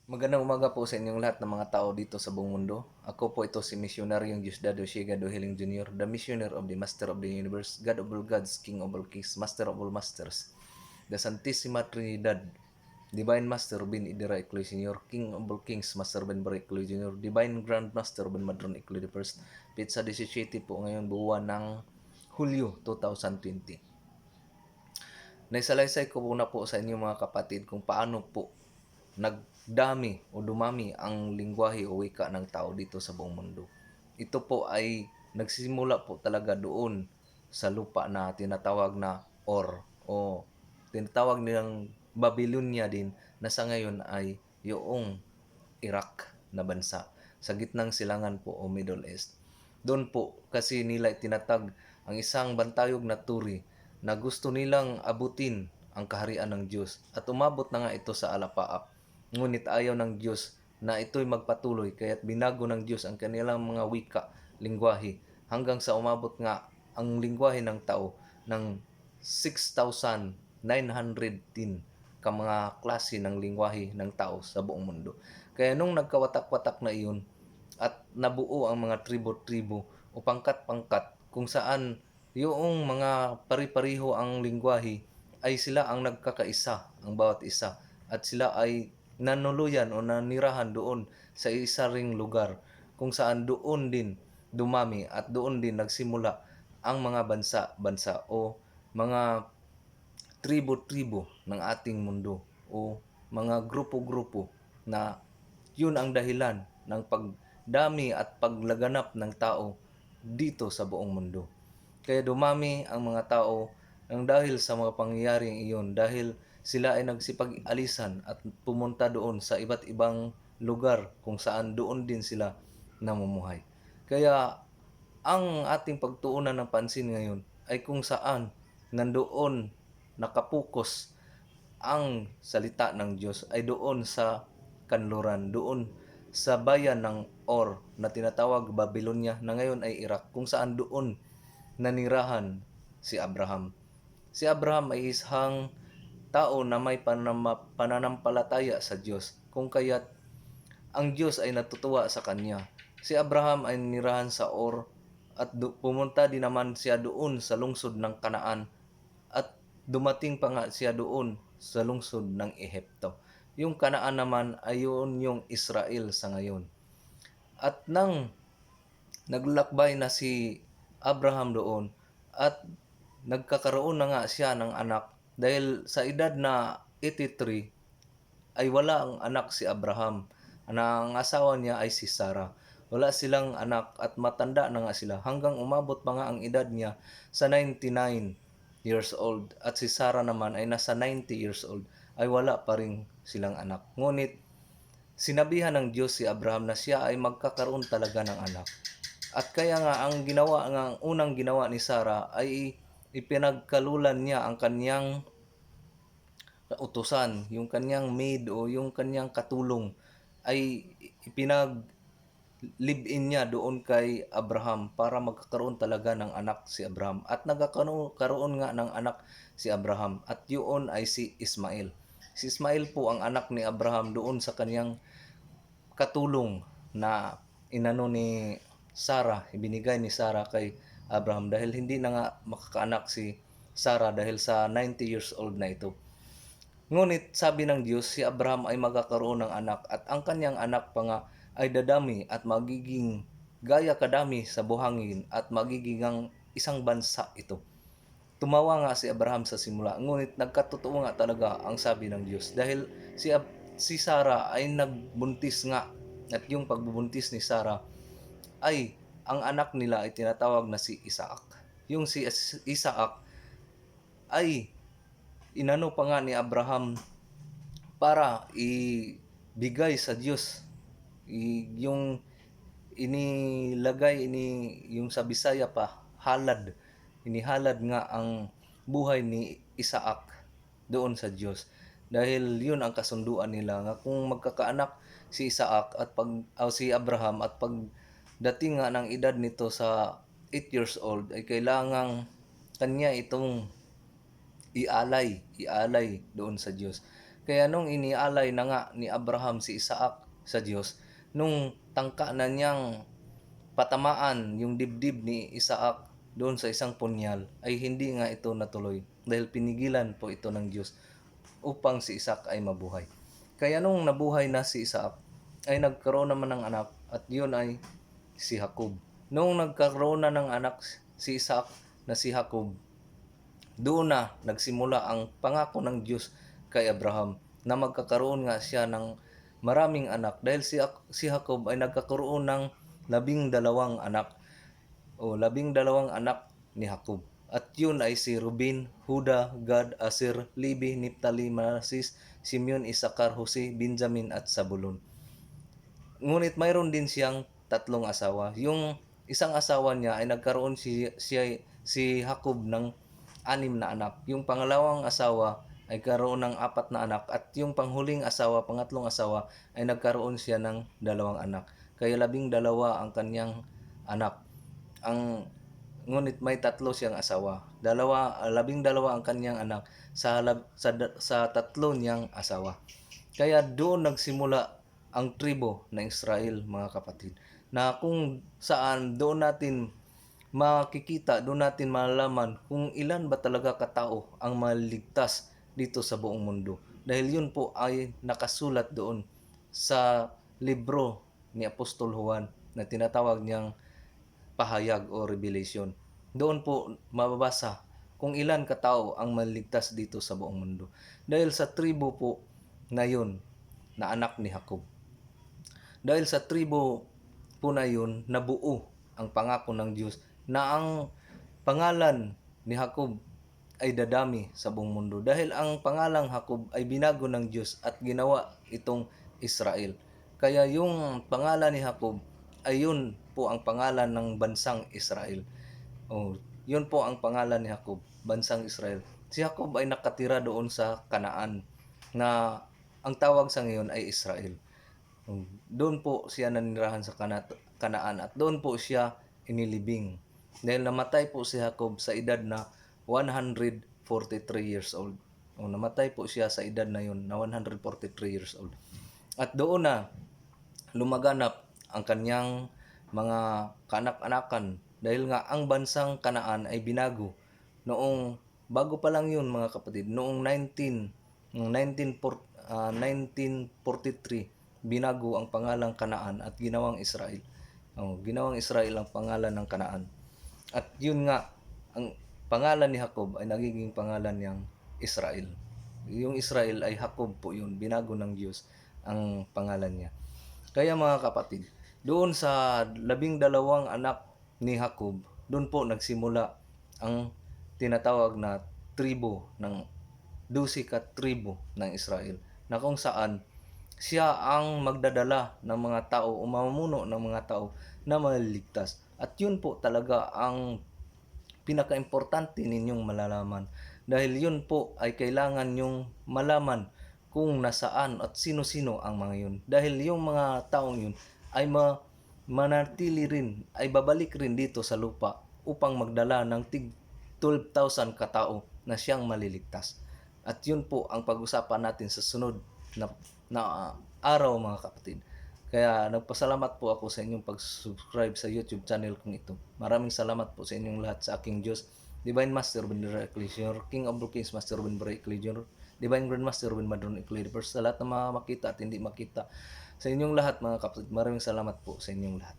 Magandang umaga po sa inyong lahat ng mga tao dito sa buong mundo. Ako po ito si Misyonaryong Diosdado Shiegado Hiling Jr., the Missioner of the Master of the Universe, God of all gods, King of all kings, Master of all masters, the Santissima Trinidad, Divine Master Ben Idera Ecloy Sr., King of all kings, Master Ben Bar Ecloy Jr., Divine Grand Master Ben Madron Ecloy the First. Pizza 17 po ngayon buwan ng Hulyo 2020. Naisalaysay ko muna po sa inyo mga kapatid kung paano po nagdami o dumami ang lingwahe o wika ng tao dito sa buong mundo. Ito po ay nagsisimula po talaga doon sa lupa na tinatawag na o tinatawag nilang Babylonia din na sa ngayon ay yung Iraq na bansa sa gitnang silangan po o Middle East. Doon po kasi nila itinatag ang isang bantayog na turi na gusto nilang abutin ang kaharian ng Diyos at umabot na nga ito sa alapaap. Ngunit ayaw ng Diyos na ito'y magpatuloy kaya't binago ng Diyos ang kanilang mga wika, lingwahe hanggang sa umabot nga ang lingwahe ng tao ng 6,910 ka mga klase ng lingwahe ng tao sa buong mundo. Kaya nung nagkawatak-watak na iyon at nabuo ang mga tribo-tribo o pangkat-pangkat kung saan yung mga pari-pariho ang lingwahe ay sila ang nagkakaisa, ang bawat isa. At sila ay nanuluyan o nanirahan doon sa isa ring lugar kung saan doon din dumami at doon din nagsimula ang mga bansa-bansa o mga tribo-tribo ng ating mundo o mga grupo-grupo na yun ang dahilan ng pagdami at paglaganap ng tao dito sa buong mundo. Kaya dumami ang mga tao nang dahil sa mga pangyayaring iyon dahil sila ay nagsipag-alisan at pumunta doon sa iba't ibang lugar kung saan doon din sila namumuhay. Kaya ang ating pagtuunan ng pansin ngayon ay kung saan nandoon nakapokus ang salita ng Diyos ay doon sa kanluran, doon sa bayan ng na tinatawag Babylonia na ngayon ay Iraq, kung saan doon nanirahan si Abraham. Si Abraham ay isang tao na may pananampalataya sa Diyos, kung kaya't ang Diyos ay natutuwa sa kanya. Si Abraham ay nirahan sa at pumunta din naman siya doon sa lungsod ng Kanaan at dumating pa nga siya doon sa lungsod ng Ehipto. Yung Kanaan naman ay yun yung Israel sa ngayon. At nang naglalakbay na si Abraham doon at nagkakaroon na nga siya ng anak dahil sa edad na 83 ay wala ang anak si Abraham. Ang asawa niya ay si Sarah. Wala silang anak at matanda na nga sila hanggang umabot pa nga ang edad niya sa 99 years old at si Sarah naman ay nasa 90 years old ay wala pa rin silang anak. Ngunit sinabihan ng Diyos si Abraham na siya ay magkakaroon talaga ng anak. At kaya nga ang unang ginawa ni Sarah ay ipinagkalulan niya ang kanyang utusan, yung kanyang maid o yung kanyang katulong ay live-in niya doon kay Abraham para magkakaroon talaga ng anak si Abraham. At nagkakaroon nga ng anak si Abraham at yun ay si Ismael. Si Ismael po ang anak ni Abraham doon sa kanyang katulong na inano ni Sarah, ibinigay ni Sarah kay Abraham dahil hindi na nga makakaanak si Sarah dahil sa 90 years old na ito. Ngunit sabi ng Diyos, si Abraham ay magkakaroon ng anak at ang kanyang anak pa nga ay dadami at magiging gaya kadami sa buhangin at magiging ang isang bansa ito. Tumawa nga si Abraham sa simula, ngunit nagkatotoo nga talaga ang sabi ng Diyos dahil si Sarah ay nagbuntis nga at yung pagbubuntis ni Sarah ay ang anak nila ay tinatawag na si Isaac. Yung si Isaac ay inano pa nga ni Abraham para ibigay sa Diyos yung yung sa Bisaya pa inihalad nga ang buhay ni Isaac doon sa Diyos dahil yun ang kasunduan nila nga kung magkakaanak si Isaac si Abraham at pag dating nga ng edad nito sa 8 years old ay kailangang kanya itong ialay doon sa Diyos. Kaya nung inialay na nga ni Abraham si Isaac sa Diyos, nung tangka na niyang patamaan yung dibdib ni Isaac doon sa isang punyal, ay hindi nga ito natuloy dahil pinigilan po ito ng Diyos upang si Isaac ay mabuhay. Kaya nung nabuhay na si Isaac, ay nagkaroon naman ng anak at yun ay si Jacob. Nung nagkaroon na ng anak si Isaac na si Jacob, doon na nagsimula ang pangako ng Diyos kay Abraham na magkakaroon nga siya ng maraming anak dahil si Jacob ay nagkakaroon ng 12 anak o 12 anak ni Jacob. At yun ay si Ruben, Huda, Gad, Aser, Levi, Naphtali, Manasseh, Simeon, Isakar, Jose, Benjamin at Zabulon. Ngunit mayroon din siyang 3 asawa. Yung isang asawa niya ay nagkaroon si Jacob ng 6 na anak. Yung pangalawang asawa ay karoon ng 4 na anak at yung panghuling asawa, pangatlong asawa ay nagkaroon siya ng 2 anak. Kaya 12 ang kanyang anak. Ngunit may 3 siyang asawa. 12 ang kanyang anak sa 3 niyang asawa. Kaya doon nagsimula ang tribo ng Israel, mga kapatid. Na kung saan doon natin makikita, doon natin malalaman kung ilan ba talaga katao ang maliligtas dito sa buong mundo. Dahil yun po ay nakasulat doon sa libro ni Apostol Juan na tinatawag niyang pahayag o revelation. Doon po mababasa kung ilan katao ang maliligtas dito sa buong mundo. Dahil sa tribo po na yun, na anak ni Jacob. Dahil sa tribo po na yun, nabuo ang pangako ng Diyos na ang pangalan ni Jacob ay dadami sa buong mundo. Dahil ang pangalang Jacob ay binago ng Diyos at ginawa itong Israel. Kaya yung pangalan ni Jacob ay yun po ang pangalan ng bansang Israel. Yun po ang pangalan ni Jacob, bansang Israel. Si Jacob ay nakatira doon sa Kanaan na ang tawag sa ngayon ay Israel. Doon po siya nanirahan sa Kanaan at doon po siya inilibing. Dahil namatay po si Jacob sa edad na 143 years old. Namatay po siya sa edad na yun na 143 years old. At doon na lumaganap ang kanyang mga kaanak-anakan dahil nga ang bansang Kanaan ay binago noong bago pa lang yun, mga kapatid, noong 1943 binago ang pangalang Kanaan at ginawang Israel. Ginawang Israel ang pangalan ng Kanaan. At yun nga, ang pangalan ni Jacob ay nagiging pangalan niyang Israel. Yung Israel ay Jacob po yun, binago ng Diyos ang pangalan niya. Kaya mga kapatid, doon sa 12 anak ni Jacob, doon po nagsimula ang tinatawag na tribo ng 12 tribo ng Israel, na kung saan siya ang magdadala ng mga tao o mamumuno ng mga tao na maliligtas. At yun po talaga ang pinaka-importante ninyong malalaman. Dahil yun po ay kailangan nyong malaman kung nasaan at sino-sino ang mga yun. Dahil yung mga taong yun ay manatili rin, ay babalik rin dito sa lupa upang magdala ng tig 12,000 katao na siyang maliligtas. At yun po ang pag-usapan natin sa sunod na araw, mga kapatid. Kaya nagpasalamat po ako sa inyong pag-subscribe sa YouTube channel kong ito. Maraming salamat po sa inyong lahat sa aking Diyos, Divine Master Ruben Barra Ecclesior, King of the Kings Master Ruben Barra Ecclesior, Divine Grand Master Ruben Madron Ecclesior, sa lahat ng mga makita at hindi makita. Sa inyong lahat, mga kapatid, maraming salamat po sa inyong lahat.